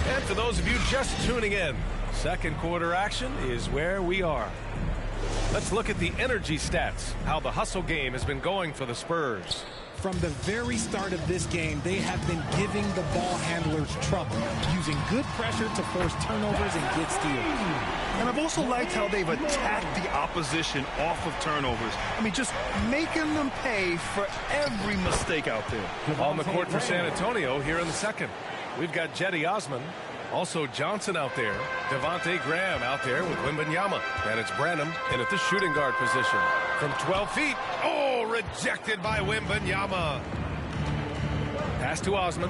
And for those of you just tuning in, second quarter action is where we are. Let's look at the energy stats, how the hustle game has been going for the Spurs. From the very start of this game, they have been giving the ball handlers trouble, using good pressure to force turnovers and get steals. And I've also liked how they've attacked the opposition off of turnovers. I mean, just making them pay for every mistake out there. On the court for San Antonio here in the second. We've got Cedi Osman, also Johnson out there, Devontae Graham out there with Wembanyama, and it's Branham in at the shooting guard position. From 12 feet, oh, rejected by Wembanyama. Pass to Osman.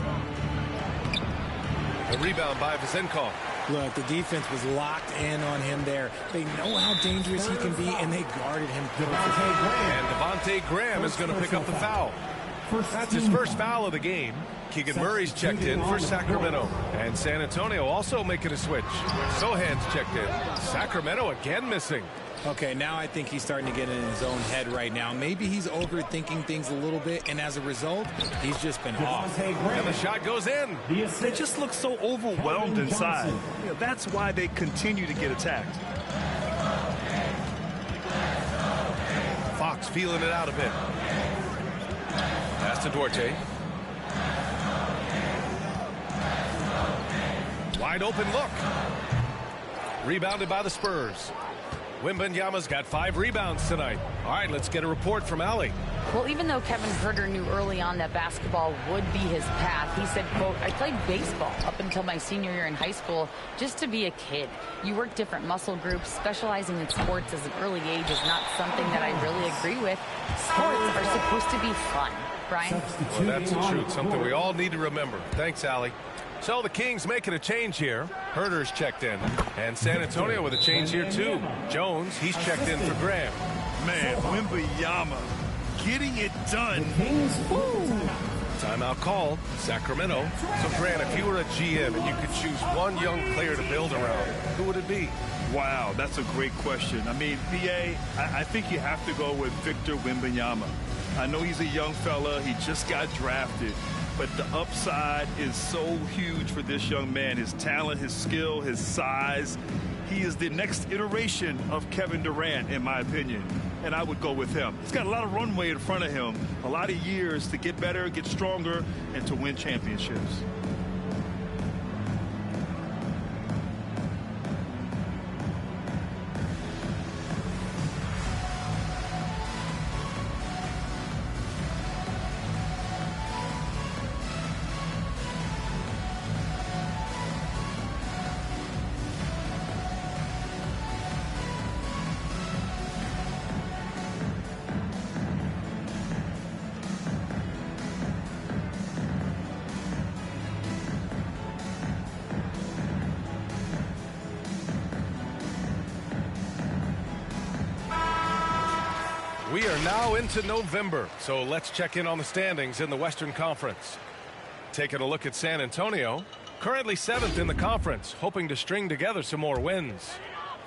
A rebound by Vezenkov. Look, the defense was locked in on him there. They know how dangerous he can be, and they guarded him good. And Devontae Graham is going to pick up the foul. That's his first foul of the game. Keegan Murray's checked in for Sacramento. And San Antonio also making a switch. Sohan's checked in. Sacramento again missing. Okay, now I think he's starting to get in his own head right now. Maybe he's overthinking things a little bit, and as a result, he's just been off. And the shot goes in. They just look so overwhelmed inside. You know, that's why they continue to get attacked. Fox feeling it out a bit. Pass to Duarte. Wide open look. Rebounded by the Spurs. Wembanyama's got 5 rebounds tonight. All right, let's get a report from Allie. Well, even though Kevin Huerter knew early on that basketball would be his path, he said, quote, I played baseball up until my senior year in high school just to be a kid. You work different muscle groups. Specializing in sports as an early age is not something that I really agree with. Sports are supposed to be fun. Brian? Well, that's the truth, something we all need to remember. Thanks, Allie. So the Kings making a change here. Huerter's checked in. And San Antonio with a change here, too. Jones, he's checked in for Graham. Man, Wembanyama getting it done. Timeout called. Sacramento. So, Grant, if you were a GM and you could choose one young player to build around, who would it be? Wow, that's a great question. I mean, PA, I think you have to go with Victor Wembanyama. I know he's a young fella. He just got drafted. But the upside is so huge for this young man. His talent, his skill, his size. He is the next iteration of Kevin Durant, in my opinion. And I would go with him. He's got a lot of runway in front of him. A lot of years to get better, get stronger, and to win championships. We are now into November, so let's check in on the standings in the Western Conference. Taking a look at San Antonio, currently 7th in the conference, hoping to string together some more wins.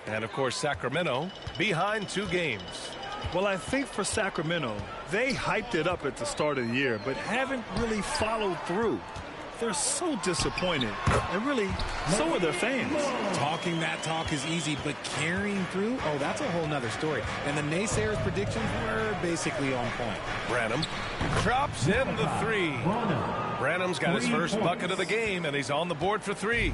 And, of course, Sacramento behind 2 games. Well, I think for Sacramento, they hyped it up at the start of the year, but haven't really followed through. They're so disappointed, and really, so are their fans. Talking that talk is easy, but carrying through, oh, that's a whole nother story. And the naysayers' predictions were basically on point. Branham drops in the 3. Branham's got his first bucket of the game, and he's on the board for 3.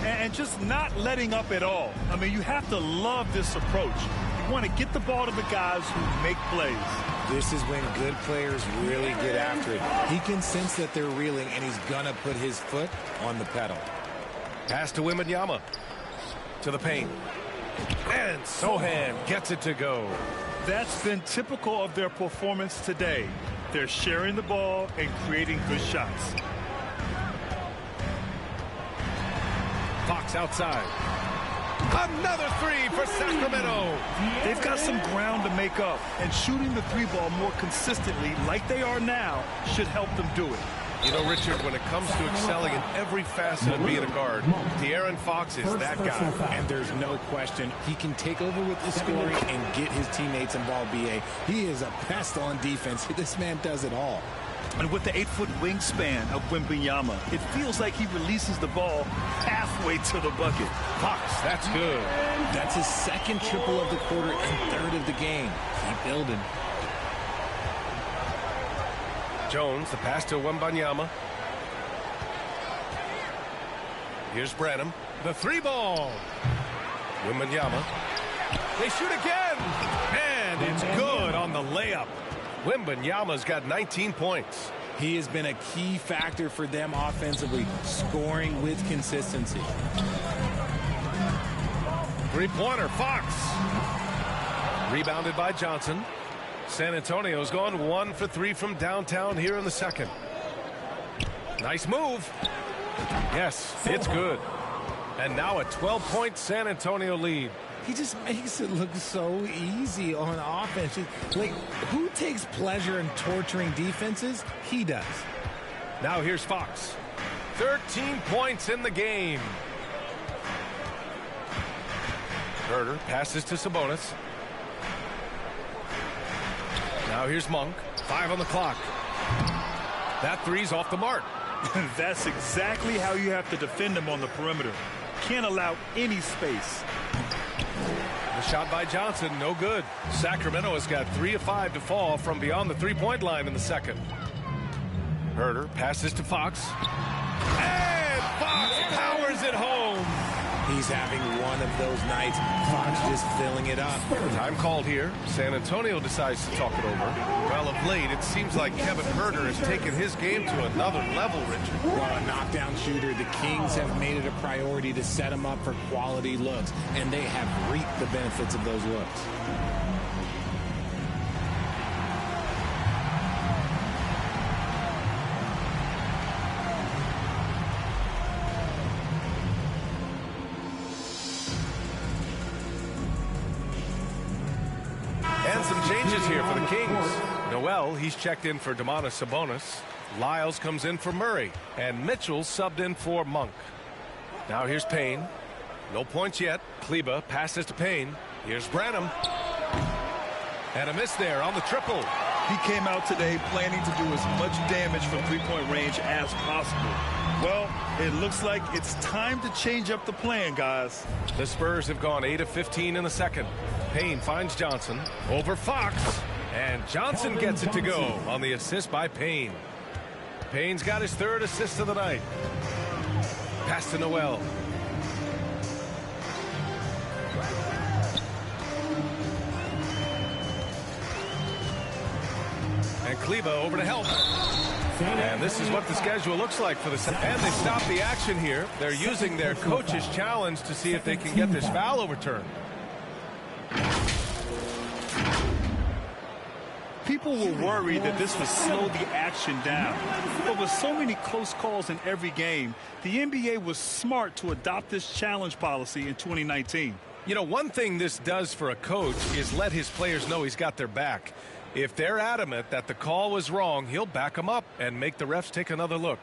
And just not letting up at all. I mean, you have to love this approach. want to get the ball to the guys who make plays. This is when good players really get after it. He can sense that they're reeling, and he's going to put his foot on the pedal. Pass to Wembanyama. To the paint. And Sochan gets it to go. That's been typical of their performance today. They're sharing the ball and creating good shots. Fox outside. Another three for Sacramento. They've got some ground to make up, and shooting the three ball more consistently like they are now should help them do it. You know, Richard, when it comes to excelling in every facet of being a guard, De'Aaron Fox is that guy. And there's no question he can take over with the scoring and get his teammates involved, B.A. He is a pest on defense. This man does it all. And with the 8-foot wingspan of Wembanyama, it feels like he releases the ball halfway to the bucket. Fox, that's good. That's his second triple of the quarter and third of the game. Keep building. Jones, the pass to Wembanyama. Here's Branham. The three ball. Wembanyama. They shoot again. And it's good on the layup. Wembanyama's got 19 points. He has been a key factor for them offensively, scoring with consistency. Three-pointer, Fox. Rebounded by Johnson. San Antonio's gone 1 for 3 from downtown here in the second. Nice move. Yes, it's good. And now a 12-point San Antonio lead. He just makes it look so easy on offense. Like, who takes pleasure in torturing defenses? He does. Now here's Fox. 13 points in the game. Herder passes to Sabonis. Now here's Monk. 5 on the clock. That three's off the mark. That's exactly how you have to defend him on the perimeter. Can't allow any space. The shot by Johnson, no good. Sacramento has got 3 of 5 to fall from beyond the three-point line in the second. Herder passes to Fox. And Fox powers it home. He's having one of those nights. Fox just filling it up. Time called here. San Antonio decides to talk it over. Well, of late, it seems like Kevin Herder has taken his game to another level, Richard. Well, a knockdown shooter, the Kings have made it a priority to set him up for quality looks, and they have reaped the benefits of those looks. Some changes here for the Kings. Noel, he's checked in for Domantas Sabonis. Lyles comes in for Murray. And Mitchell subbed in for Monk. Now here's Payne. No points yet. Kleba passes to Payne. Here's Branham. And a miss there on the triple. He came out today planning to do as much damage from three-point range as possible. Well, it looks like it's time to change up the plan, guys. The Spurs have gone 8 of 15 in the second. Payne finds Johnson over Fox. And Johnson gets it to go on the assist by Payne. Payne's got his third assist of the night. Pass to Noel. And Kleba over to help. And this is what the schedule looks like for the... And they stop the action here. They're using their coach's challenge to see if they can get this foul overturned. People were worried that this would slow the action down. But with so many close calls in every game, the NBA was smart to adopt this challenge policy in 2019. You know, one thing this does for a coach is let his players know he's got their back. If they're adamant that the call was wrong, he'll back them up and make the refs take another look.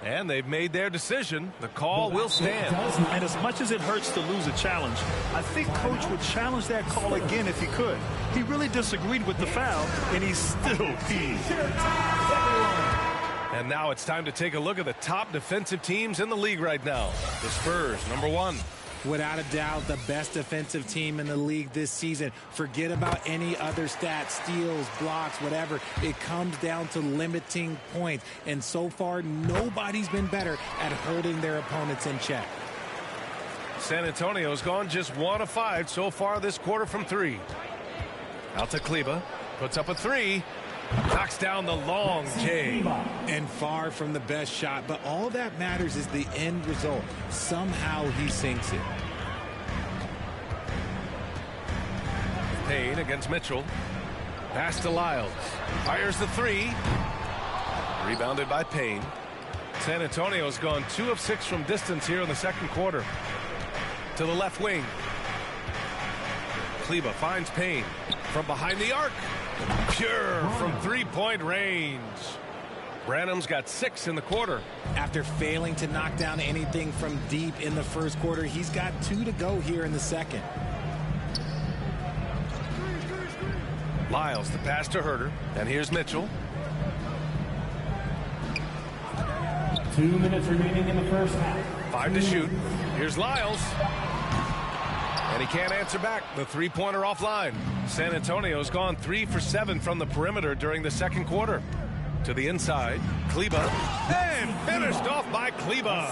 And they've made their decision. The call will stand. And as much as it hurts to lose a challenge, I think Coach would challenge that call again if he could. He really disagreed with the foul, and he's still peeved. And now it's time to take a look at the top defensive teams in the league right now. The Spurs, number 1. Without a doubt, the best defensive team in the league this season. Forget about any other stats, steals, blocks, whatever. It comes down to limiting points. And so far, nobody's been better at holding their opponents in check. San Antonio's gone just 1 of 5 so far this quarter from 3. Out to Kleber. Puts up a 3. Knocks down the long J. And far from the best shot, but all that matters is the end result. Somehow he sinks it. Payne against Mitchell. Pass to Lyles. Fires the 3. Rebounded by Payne. San Antonio's gone 2 of 6 from distance here in the second quarter. To the left wing. Kleber finds Payne from behind the arc. Pure from 3-point range. Branham's got 6 in the quarter. After failing to knock down anything from deep in the first quarter, he's got 2 to go here in the second. Lyles, the pass to Herter. And here's Mitchell. 2 minutes remaining in the first half. 5 to shoot. Here's Lyles. And he can't answer back. The 3-pointer offline. San Antonio's gone 3 for 7 from the perimeter during the second quarter. To the inside, Kleber. And finished off by Kleber.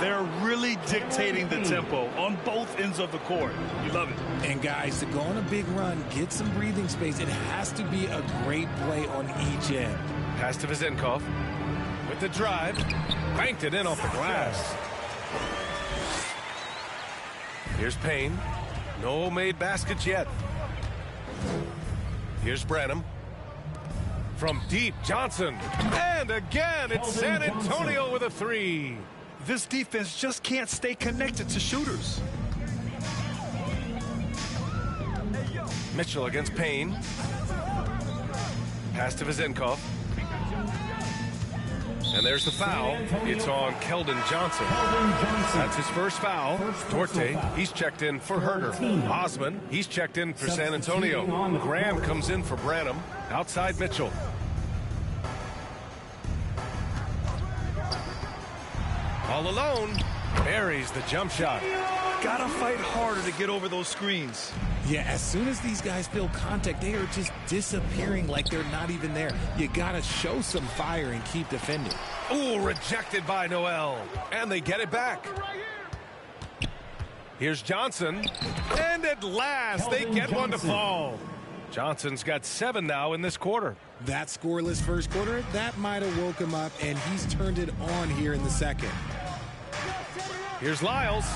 They're really dictating the tempo on both ends of the court. You love it. And guys, to go on a big run, get some breathing space, it has to be a great play on each end. Pass to Vezenkov. With the drive. Banked it in off the glass. Here's Payne. No made baskets yet. Here's Branham. From deep, Johnson. And again, it's San Antonio with a 3. This defense just can't stay connected to shooters. Mitchell against Payne. Pass to Vezenkov. And there's the foul. It's on Keldon Johnson. That's his first foul. Duarte, he's checked in for Herter. Osman, he's checked in for San Antonio. Graham comes in for Branham. Outside Mitchell. All alone. Buries the jump shot. Gotta fight harder to get over those screens. Yeah, as soon as these guys feel contact, they are just disappearing like they're not even there. You gotta show some fire and keep defending. Ooh, rejected by Noel. And they get it back. Here's Johnson. And at last, they get one to fall. Johnson's got 7 now in this quarter. That scoreless first quarter, that might have woke him up, and he's turned it on here in the second. Here's Lyles.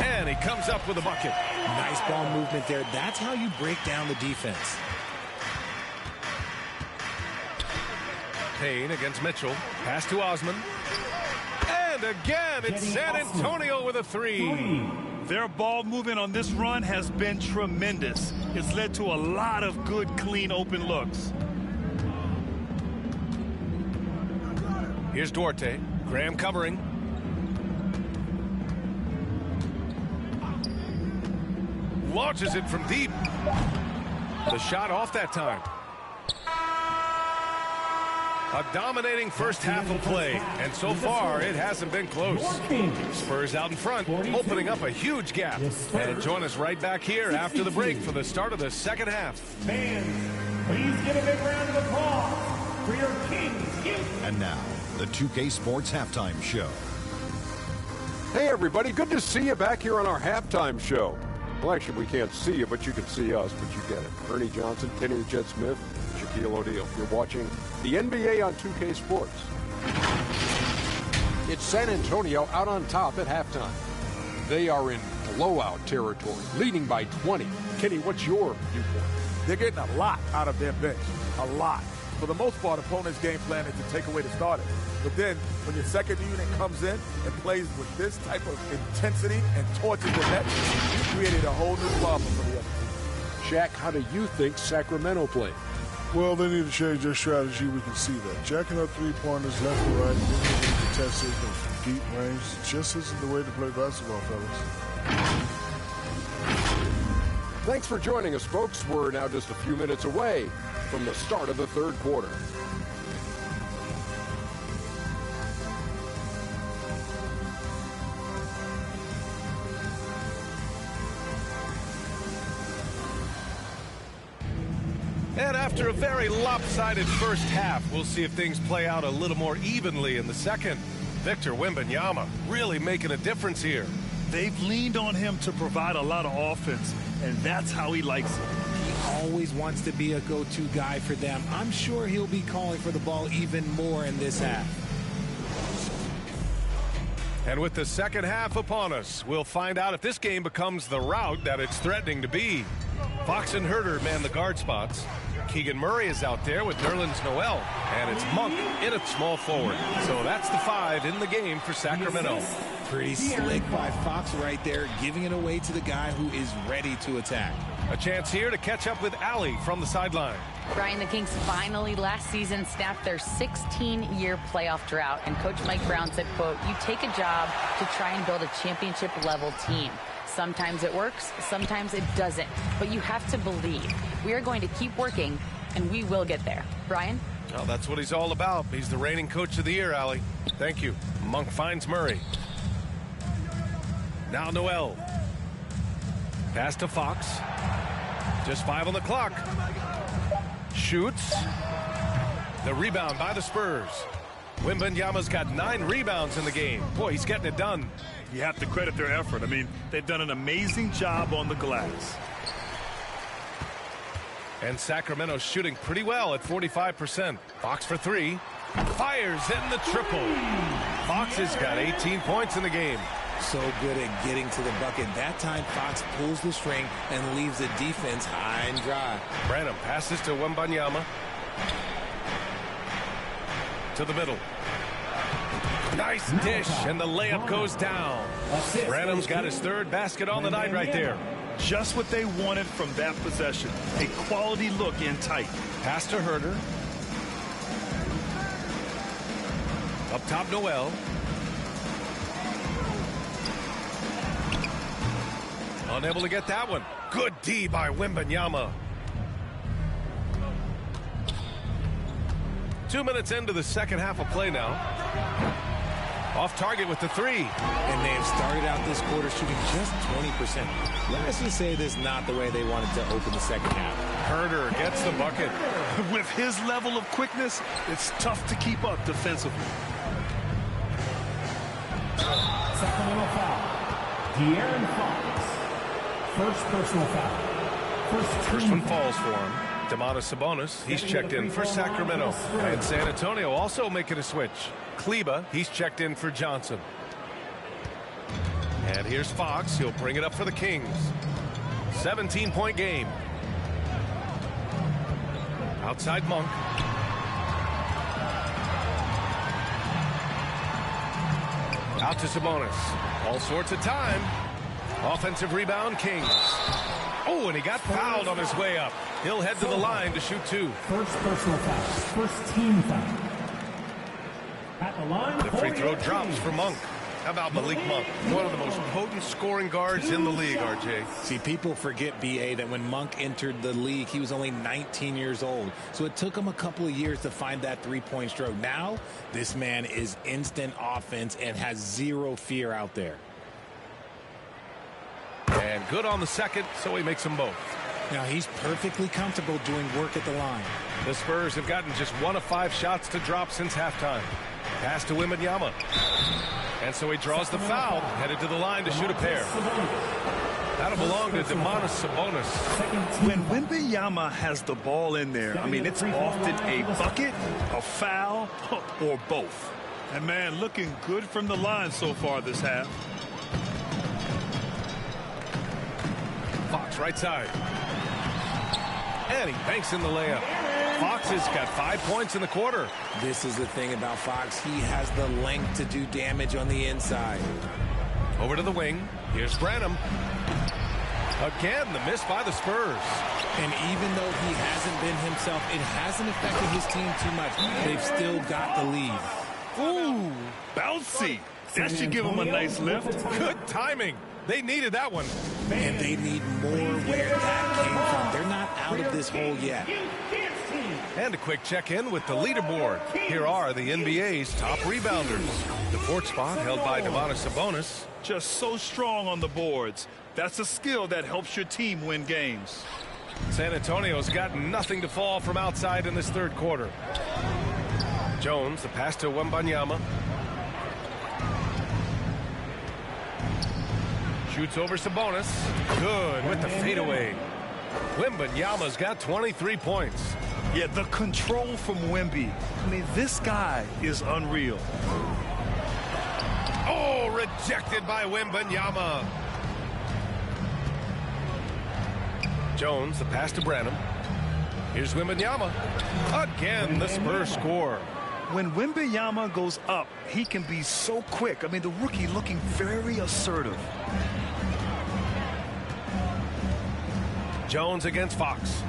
And he comes up with a bucket. Nice ball movement there. That's how you break down the defense. Payne against Mitchell. Pass to Osman. And again, it's San Antonio with a 3. Their ball movement on this run has been tremendous. It's led to a lot of good, clean, open looks. Here's Duarte. Graham covering. Launches it from deep. The shot off that time. A dominating first half of play, and so far it hasn't been close. Spurs out in front, opening up a huge gap. And join us right back here after the break for the start of the second half. Fans, please give a big round of applause for your Kings. And now, the 2K Sports Halftime Show. Hey everybody, good to see you back here on our halftime show. Well, actually, we can't see you, but you can see us, but you get it. Ernie Johnson, Kenny the Jet Smith, Shaquille O'Neal. You're watching the NBA on 2K Sports. It's San Antonio out on top at halftime. They are in blowout territory, leading by 20. Kenny, what's your viewpoint? They're getting a lot out of their bench. A lot. For the most part, opponents' game plan is to take away the starters. But then, when your second unit comes in and plays with this type of intensity and torches the net, you created a whole new problem for the other team. Shaq, how do you think Sacramento played? Well, they need to change their strategy. We can see that. Jacking up three-pointers left and right, getting them contested from deep range, just isn't the way to play basketball, fellas. Thanks for joining us, folks. We're now just a few minutes away from the start of the third quarter. And after a very lopsided first half, we'll see if things play out a little more evenly in the second. Victor Wembanyama really making a difference here. They've leaned on him to provide a lot of offense, and that's how he likes it. He always wants to be a go-to guy for them. I'm sure he'll be calling for the ball even more in this half. And with the second half upon us, we'll find out if this game becomes the rout that it's threatening to be. Fox and Herder man the guard spots. Keegan Murray is out there with Nerlens Noel, and it's Monk in at small forward. So that's the 5 in the game for Sacramento. Pretty slick by Fox right there, giving it away to the guy who is ready to attack. A chance here to catch up with Allie from the sideline. Brian, the Kings finally last season snapped their 16-year playoff drought, and Coach Mike Brown said, quote, "You take a job to try and build a championship-level team. Sometimes it works, sometimes it doesn't, but you have to believe. We are going to keep working, and we will get there." Brian? Well, that's what he's all about. He's the reigning coach of the year, Allie. Thank you. Monk finds Murray. Now Noel. Pass to Fox. Just 5 on the clock. Shoots. The rebound by the Spurs. Wembanyama's got 9 rebounds in the game. Boy, he's getting it done. You have to credit their effort. I mean, they've done an amazing job on the glass. And Sacramento's shooting pretty well at 45%. Fox for 3. Fires in the triple. Fox has got 18 points in the game. So good at getting to the bucket. That time, Fox pulls the string and leaves the defense high and dry. Branham passes to Wembanyama. To the middle. Nice dish, and the layup goes down. Branham's got his 3rd basket on the night right there. Just what they wanted from that possession. A quality look in tight. Pass to Herder. Up top, Noel. Unable to get that one. Good D by Wembanyama. 2 minutes into the second half of play now. Off target with the 3. And they have started out this quarter shooting just 20%. Let's just say this is not the way they wanted to open the second half. Herder gets the bucket. With his level of quickness, it's tough to keep up defensively. Sacramento foul. De'Aaron Fox. First personal foul. First one falls for him. Domantas Sabonis, he's checked in for Sacramento. And San Antonio also making a switch. Kleba, he's checked in for Johnson. And here's Fox. He'll bring it up for the Kings. 17-point game. Outside Monk. Out to Sabonis. All sorts of time. Offensive rebound, Kings. Oh, and he got fouled on his way up. He'll head to the line to shoot 2. First personal foul. First team foul. At the line, the free throw drops for Monk. How about Malik Monk? One of the most potent scoring guards in the league, RJ. See, people forget, B.A., that when Monk entered the league, he was only 19 years old. So it took him a couple of years to find that three-point stroke. Now, this man is instant offense and has zero fear out there. And good on the second, so he makes them both. Now, he's perfectly comfortable doing work at the line. The Spurs have gotten just 1 of 5 shots to drop since halftime. Pass to Wembanyama. And so he draws the foul, headed to the line to shoot a pair. That'll belong to Domantas Sabonis. When Wembanyama has the ball in there, I mean, it's often a bucket, a foul, or both. And, man, looking good from the line so far this half. Fox right side. And he banks in the layup. Fox has got 5 points in the quarter. This is the thing about Fox. He has the length to do damage on the inside. Over to the wing. Here's Branham. Again, the miss by the Spurs. And even though he hasn't been himself, it hasn't affected his team too much. They've still got the lead. Ooh, bouncy. That should give him a nice lift. Good timing. They needed that one. And they need more where that came from. They're not out of this hole yet. And a quick check-in with the leaderboard. Here are the NBA's top rebounders. The 4th spot held by Domantas Sabonis. Just so strong on the boards. That's a skill that helps your team win games. San Antonio's got nothing to fall from outside in this third quarter. Jones, the pass to Wembanyama. Shoots over Sabonis. Good with the fadeaway. Wembanyama's got 23 points. Yeah, the control from Wemby. I mean, this guy is unreal. Oh, rejected by Wembanyama. Jones, the pass to Branham. Here's Wembanyama. Again, the Spurs score. When Wembanyama goes up, he can be so quick. I mean, the rookie looking very assertive. Jones against Fox.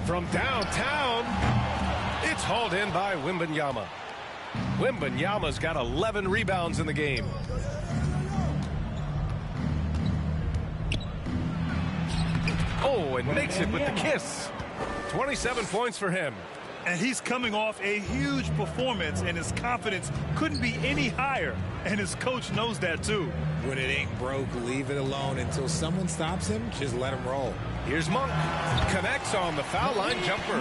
From downtown, it's hauled in by Wembanyama. Wembanyama's got 11 rebounds in the game. Oh, and makes it with the kiss. 27 points for him. And he's coming off a huge performance, and his confidence couldn't be any higher. And his coach knows that, too. When it ain't broke, leave it alone. Until someone stops him, just let him roll. Here's Monk. Connects on the foul line jumper.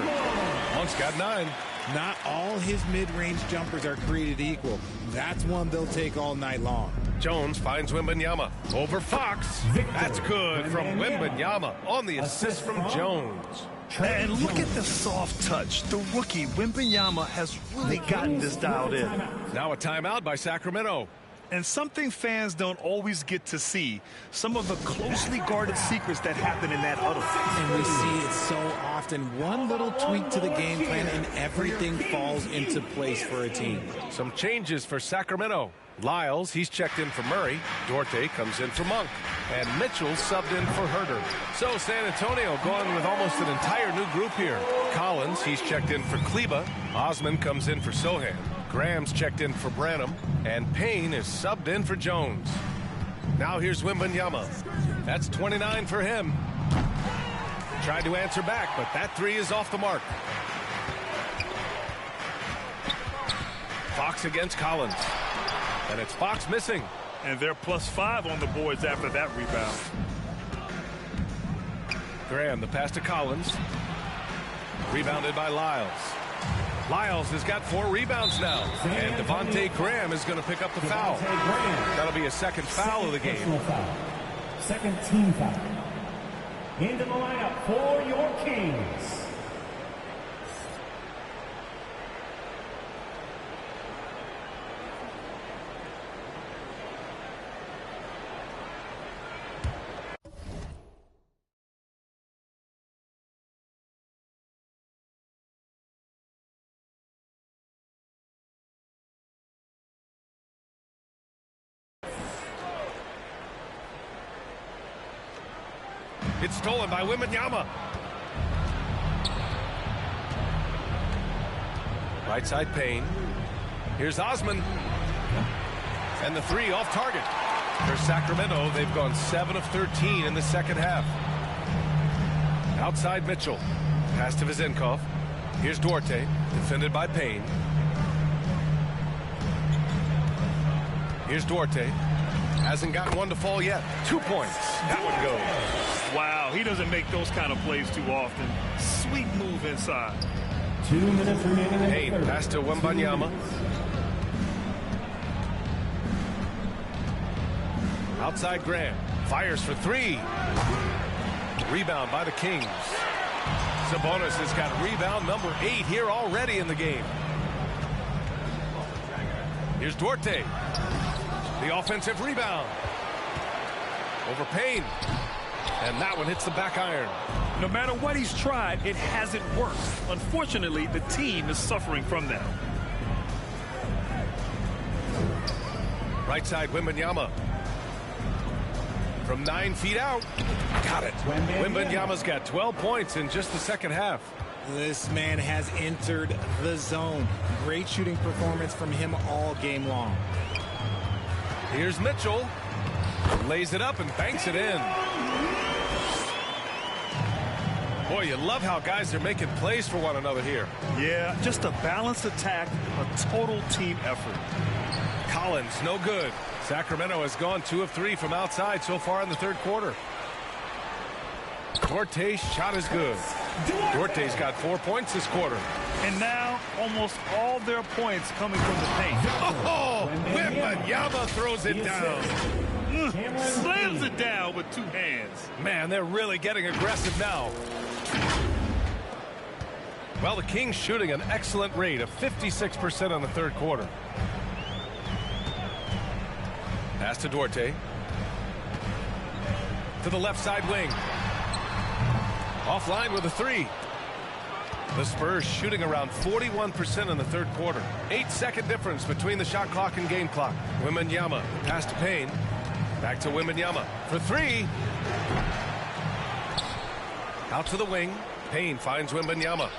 Monk's got 9. Not all his mid-range jumpers are created equal. That's one they'll take all night long. Jones finds Wembanyama. Over Fox. That's good from Wembanyama on the assist from Jones. And look at the soft touch. The rookie, Wembanyama, has really gotten this dialed in. Now a timeout by Sacramento. And something fans don't always get to see, some of the closely guarded secrets that happen in that huddle. And we see it so often. One little tweak to the game plan and everything falls into place for a team. Some changes for Sacramento. Lyles, he's checked in for Murray. Duarte comes in for Monk. And Mitchell subbed in for Herter. So San Antonio going with almost an entire new group here. Collins, he's checked in for Kleba. Osman comes in for Sohan. Graham's checked in for Branham. And Payne is subbed in for Jones. Now here's Wembanyama. That's 29 for him. Tried to answer back, but that 3 is off the mark. Fox against Collins. And it's Fox missing. And they're +5 on the boards after that rebound. Graham, the pass to Collins. Rebounded by Lyles. Lyles has got 4 rebounds now. And Devontae Graham is going to pick up the foul. That'll be a second foul of the game. Second team foul. Into the lineup for your Kings. It's stolen by Wembanyama. Right side Payne. Here's Osman. And the 3 off target. For Sacramento, they've gone 7 of 13 in the second half. Outside Mitchell. Pass to Vezenkov. Here's Duarte. Defended by Payne. Here's Duarte. Hasn't gotten one to fall yet. 2 points. That one goes. Wow, he doesn't make those kind of plays too often. Sweet move inside. 2 minutes remaining. Payne, pass to Wembanyama. Outside Graham. Fires for 3. Rebound by the Kings. Sabonis has got rebound number 8 here already in the game. Here's Duarte. The offensive rebound. Over Payne. And that one hits the back iron. No matter what he's tried, it hasn't worked. Unfortunately, the team is suffering from that. Right side, Wembanyama. From 9 feet out. Got it. Wembanyama's got 12 points in just the second half. This man has entered the zone. Great shooting performance from him all game long. Here's Mitchell. Lays it up and banks it in. Boy, you love how guys are making plays for one another here. Yeah, just a balanced attack, a total team effort. Collins, no good. Sacramento has gone 2 of 3 from outside so far in the third quarter. Duarte's shot is good. Duarte's got 4 points this quarter. And now almost all their points coming from the paint. Oh, Wembanyama throws it down. Slams it down with 2 hands. Man, they're really getting aggressive now. Well, the Kings shooting an excellent rate of 56% in the third quarter. Pass to Duarte. To the left side wing. Offline with a 3. The Spurs shooting around 41% in the third quarter. 8-second difference between the shot clock and game clock. Wembanyama pass to Payne. Back to Wembanyama for 3. Out to the wing. Payne finds Wembanyama.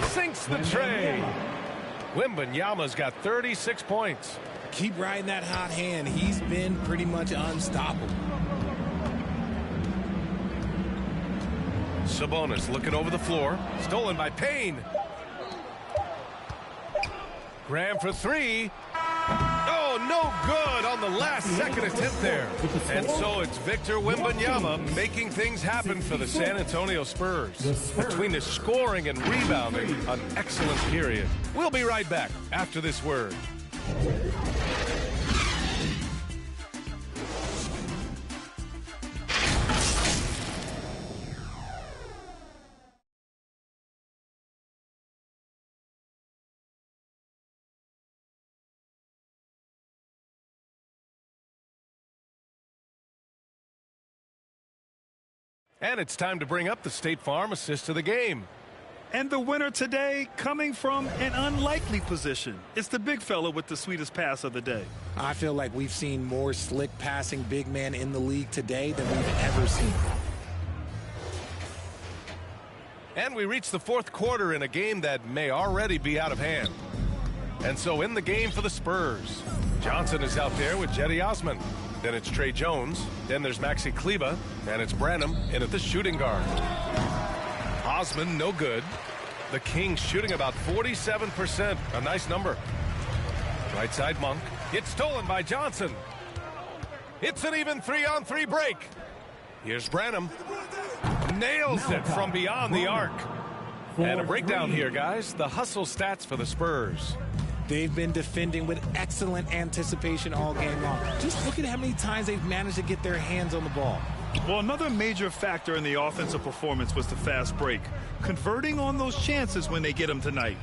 Sinks the tray. Wembanyama's got 36 points. Keep riding that hot hand. He's been pretty much unstoppable. Sabonis looking over the floor. Stolen by Payne. Graham for 3. Oh, no good on the last second attempt there. And so it's Victor Wembanyama making things happen for the San Antonio Spurs. Between the scoring and rebounding, an excellent period. We'll be right back after this word. And it's time to bring up the State Farm assist of the game. And the winner today coming from an unlikely position. It's the big fella with the sweetest pass of the day. I feel like we've seen more slick passing big man in the league today than we've ever seen. And we reach the fourth quarter in a game that may already be out of hand. And so in the game for the Spurs, Johnson is out there with Cedi Osman. Then it's Tre Jones. Then there's Maxi Kleber. And it's Branham in at the shooting guard. Osman, no good. The Kings shooting about 47%. A nice number. Right side Monk. It's stolen by Johnson. It's an even 3-on-3 break. Here's Branham. Nails it from beyond the arc. And a breakdown here, guys. The hustle stats for the Spurs. They've been defending with excellent anticipation all game long. Just look at how many times they've managed to get their hands on the ball. Well, another major factor in the offensive performance was the fast break. Converting on those chances when they get them tonight.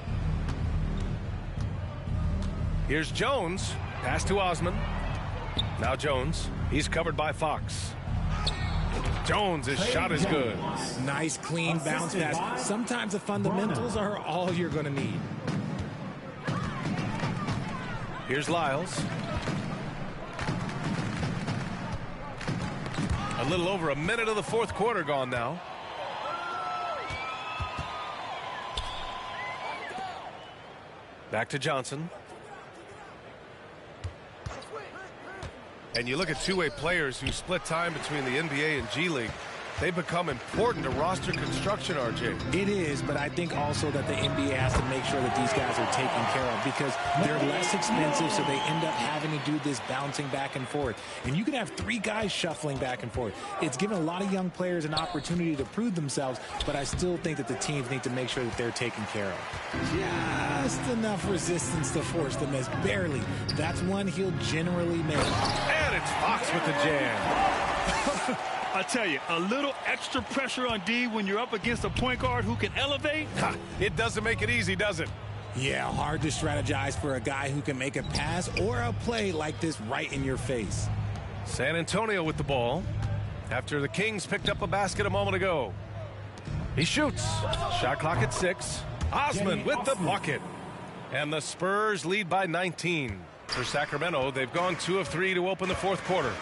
Here's Jones. Pass to Osman. Now Jones. He's covered by Fox. Jones, his shot is good. Nice, clean bounce pass. Sometimes the fundamentals are all you're going to need. Here's Lyles. A little over a minute of the fourth quarter gone now. Back to Johnson. And you look at two-way players who split time between the NBA and G League. They become important to roster construction, RJ. It is, but I think also that the NBA has to make sure that these guys are taken care of because they're less expensive, so they end up having to do this bouncing back and forth. And you can have 3 guys shuffling back and forth. It's given a lot of young players an opportunity to prove themselves, but I still think that the teams need to make sure that they're taken care of. Just enough resistance to force the miss. Barely. That's one he'll generally make. And it's Fox with the jam. I tell you, a little extra pressure on D when you're up against a point guard who can elevate. It doesn't make it easy, does it? Yeah, hard to strategize for a guy who can make a pass or a play like this right in your face. San Antonio with the ball after the Kings picked up a basket a moment ago. He shoots. Shot clock at 6. Osman with the bucket. And the Spurs lead by 19. For Sacramento, they've gone 2 of 3 to open the fourth quarter.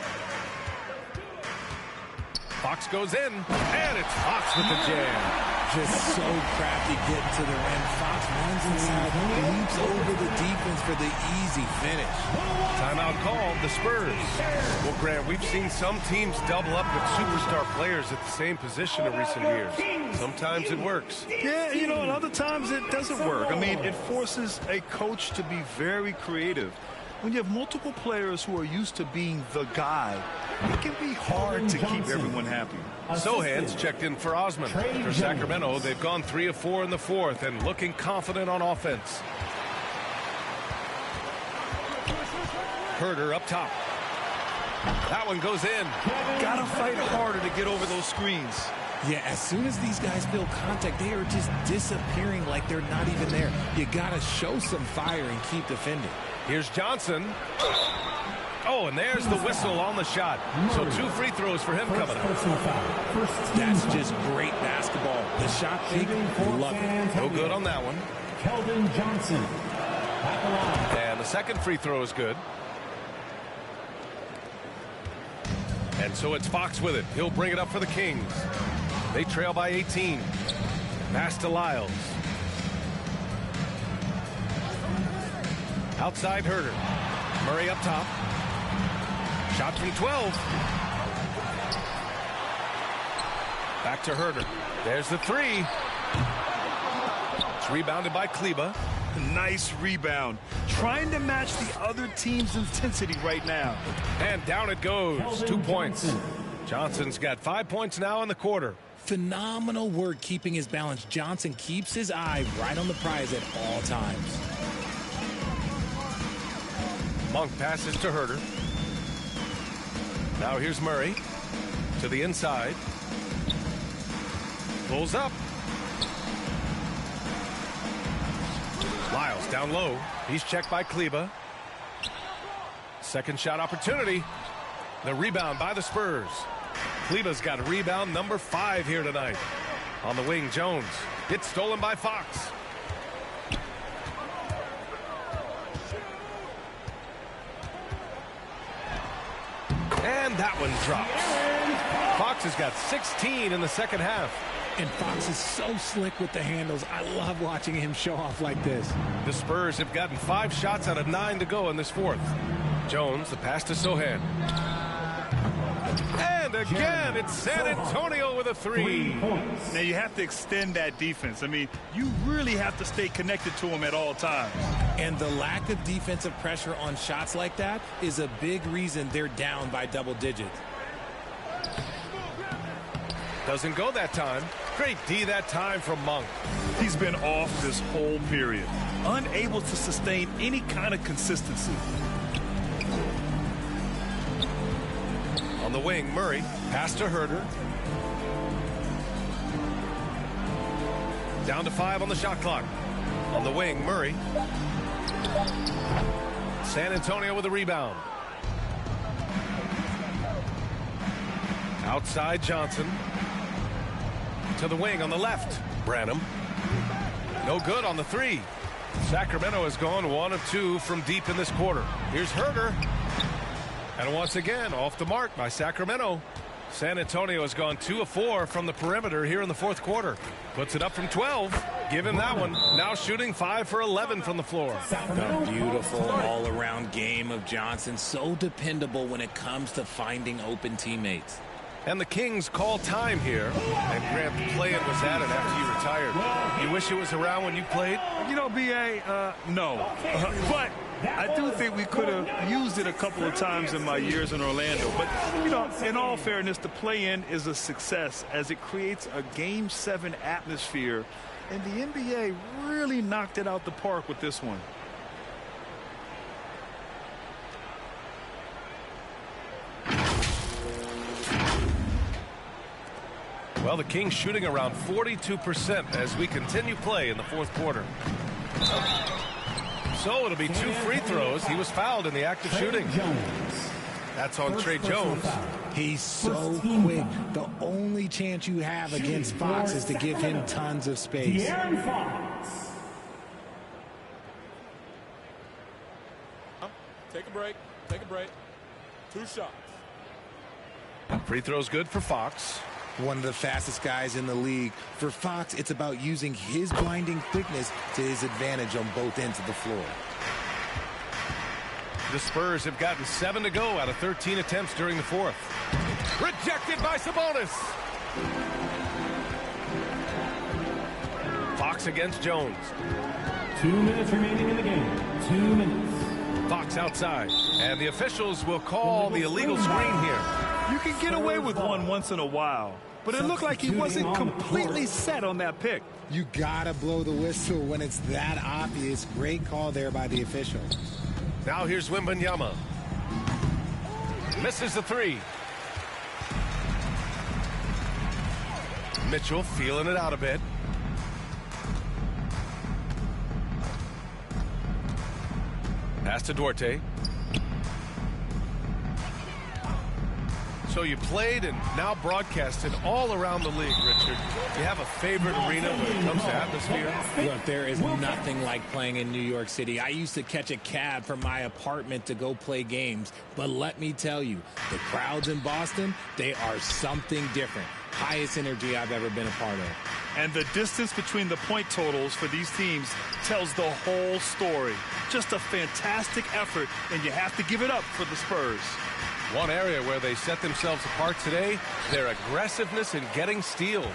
Fox goes in, and it's Fox with the jam. Just so crafty getting to the rim. Fox runs inside, leaps over the defense for the easy finish. Timeout called, the Spurs. Well, Grant, we've seen some teams double up with superstar players at the same position in recent years. Sometimes it works. Yeah, you know, and other times it doesn't work. I mean, it forces a coach to be very creative. when you have multiple players who are used to being the guy, it can be hard to keep everyone happy. Sohan's checked in for Osman. For Sacramento, they've gone 3 of 4 in the fourth and looking confident on offense. Herder up top. That one goes in. Gotta fight harder to get over those screens. Yeah, as soon as these guys feel contact, they are just disappearing like they're not even there. You gotta show some fire and keep defending. Here's Johnson. Oh, and there's the whistle on the shot. So 2 free throws for him coming up. That's just great basketball. The shot fake, love it. No good on that one. Keldon Johnson. And the second free throw is good. And so it's Fox with it. He'll bring it up for the Kings. They trail by 18. Pass to Lyles. Outside Herder. Murray up top. Shot from 12. Back to Herder. There's the 3. It's rebounded by Kleber. Nice rebound. Trying to match the other team's intensity right now. And down it goes. 2 points. Johnson's got 5 points now in the quarter. Phenomenal work keeping his balance. Johnson keeps his eye right on the prize at all times. Monk passes to Herder. Now here's Murray to the inside. Pulls up. Lyles down low. He's checked by Kleber. Second shot opportunity. The rebound by the Spurs. Kleber's got rebound number 5 here tonight. On the wing, Jones. It's stolen by Fox. And that one drops. Fox has got 16 in the second half. And Fox is so slick with the handles. I love watching him show off like this. The Spurs have gotten 5 shots out of 9 to go in this fourth. Jones, the pass to Sohan. And again, it's San Antonio with a 3. Now you have to extend that defense. I mean, you really have to stay connected to them at all times. And the lack of defensive pressure on shots like that is a big reason they're down by double digits. Doesn't go that time. Great D that time from Monk. He's been off this whole period. Unable to sustain any kind of consistency. On the wing, Murray. Pass to Herder. Down to 5 on the shot clock. On the wing, Murray. San Antonio with a rebound. Outside Johnson. To the wing on the left. Branham. No good on the 3. Sacramento has gone 1 of 2 from deep in this quarter. Here's Herder. And once again, off the mark by Sacramento. San Antonio has gone 2 of 4 from the perimeter here in the fourth quarter. Puts it up from 12. Give him that one. Now shooting 5 for 11 from the floor. A beautiful all-around game of Johnson. So dependable when it comes to finding open teammates. And the Kings call time here. And Grant, the play-in was added after you retired. You wish it was around when you played? You know, B.A., no. But I do think we could have used it a couple of times in my years in Orlando. But, you know, in all fairness, the play-in is a success as it creates a Game 7 atmosphere. And the NBA really knocked it out the park with this one. Well, the Kings shooting around 42% as we continue play in the fourth quarter. So it'll be 2 free throws. He was fouled in the act of shooting. That's on Trey Jones. He's so quick. The only chance you have against Fox is to give him tons of space. Take a break. Take a break. 2 shots. Free throw's good for Fox. One of the fastest guys in the league. For Fox, it's about using his blinding quickness to his advantage on both ends of the floor. The Spurs have gotten 7 to go out of 13 attempts during the fourth. Rejected by Sabonis. Fox against Jones. 2 minutes remaining in the game. 2 minutes. Fox outside. And the officials will call the illegal screen here. You can get away with one once in a while, but it looked like he wasn't completely set on that pick. You gotta blow the whistle when it's that obvious. Great call there by the official. Now here's Wembanyama. Misses the three. Mitchell feeling it out a bit. Pass to Duarte. So you played and now broadcasted all around the league, Richard. You have a favorite arena when it comes to atmosphere? Look, there is nothing like playing in New York City. I used to catch a cab from my apartment to go play games. But let me tell you, the crowds in Boston, they are something different. Highest energy I've ever been a part of. And the distance between the point totals for these teams tells the whole story. Just a fantastic effort, and you have to give it up for the Spurs. One area where they set themselves apart today, their aggressiveness in getting steals.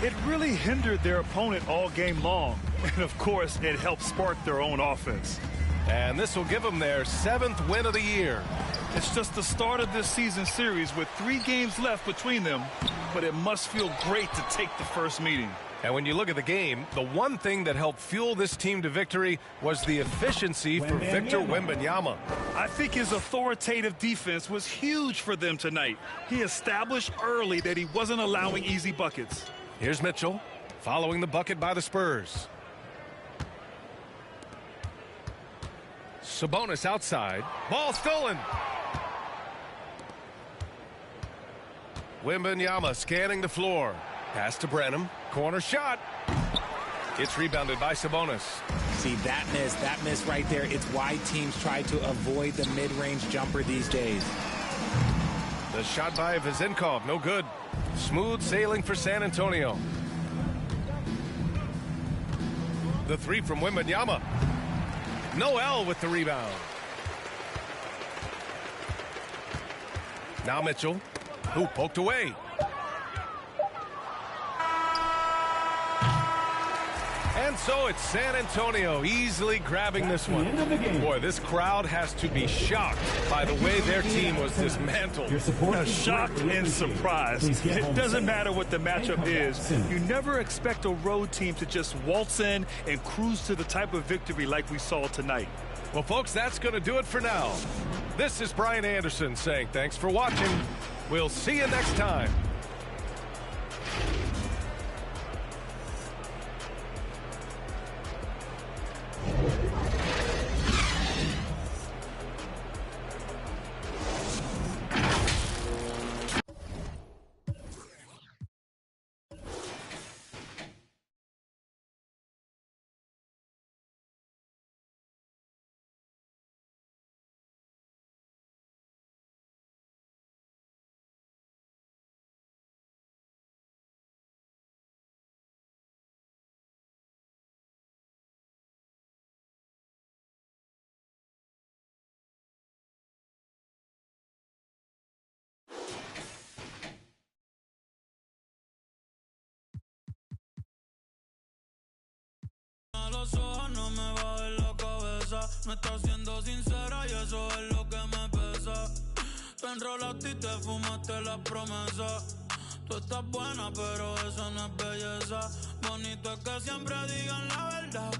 It really hindered their opponent all game long. And, of course, it helped spark their own offense. And this will give them their 7th win of the year. It's just the start of this season series with 3 games left between them, but it must feel great to take the first meeting. And when you look at the game, the one thing that helped fuel this team to victory was the efficiency for Victor Wembanyama. I think his authoritative defense was huge for them tonight. He established early that he wasn't allowing easy buckets. Here's Mitchell following the bucket by the Spurs. Sabonis outside. Ball stolen. Wembanyama scanning the floor. Pass to Branham. Corner shot. It's rebounded by Sabonis. See, that miss right there, it's why teams try to avoid the mid-range jumper these days. The shot by Vezenkov, no good. Smooth sailing for San Antonio. The three from Wembanyama. Noel with the rebound. Now Mitchell, who poked away. And so it's San Antonio easily grabbing this one. Boy, this crowd has to be shocked by the way their team was dismantled. Shocked and surprised. It doesn't matter what the matchup is. You never expect a road team to just waltz in and cruise to the type of victory like we saw tonight. Well, folks, that's going to do it for now. This is Brian Anderson saying thanks for watching. We'll see you next time. Los ojos no me bajen la cabeza. No estás siendo sincera y eso es lo que me pesa. Te enrolaste y te fumaste la promesa. Tú estás buena, pero eso no es belleza. Bonito es que siempre digan la verdad.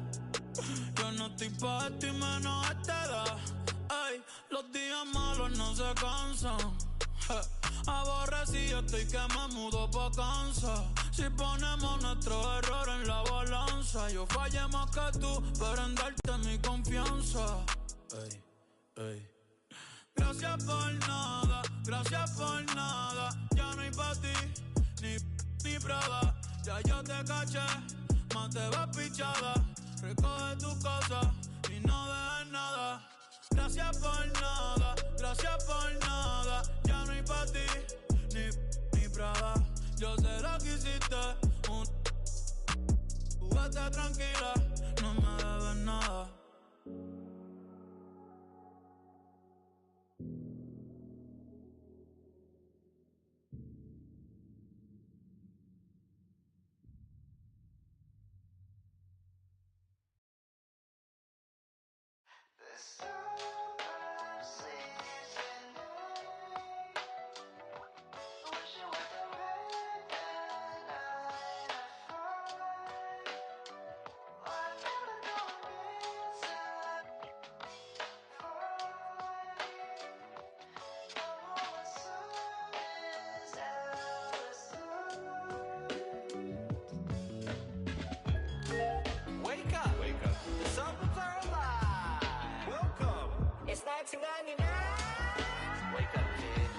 Yo no estoy pa' esto y menos a esta edad. Ey, los días malos no se cansan. Aborrecido estoy que me mudo pa' Kansas. Si ponemos nuestros errores en la balanza, yo fallé más que tú, pero en darte mi confianza. Ey, ey. Gracias por nada, ya no hay pa' ti, ni Prada. Ya yo te caché, más te vas pichada. Recoge tu cosa y no dejes nada. Gracias por nada, ya no hay pa' ti, ni Prada. Yo sé lo que hiciste, tú vete tranquila, no me debes nada. This Wake up, kid.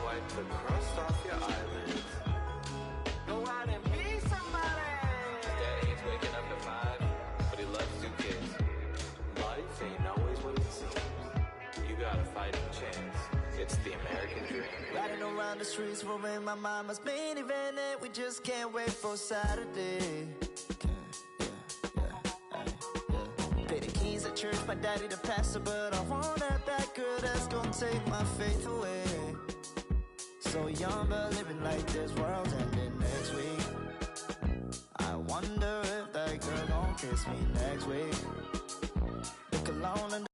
Wipe the crust off your eyelids. Go out and be somebody. Daddy ain't waking up at 5, but he loves 2 kids. Life ain't always what it seems. You got a fighting chance. It's the American dream. Riding around the streets, we're in my mama's minivan, and we just can't wait for Saturday. Pay the keys at church, my daddy the pastor, but I want that girl that's gonna take my faith away. So young, but living like this world's ending next week. I wonder if that girl gon' kiss me next week. The cologne and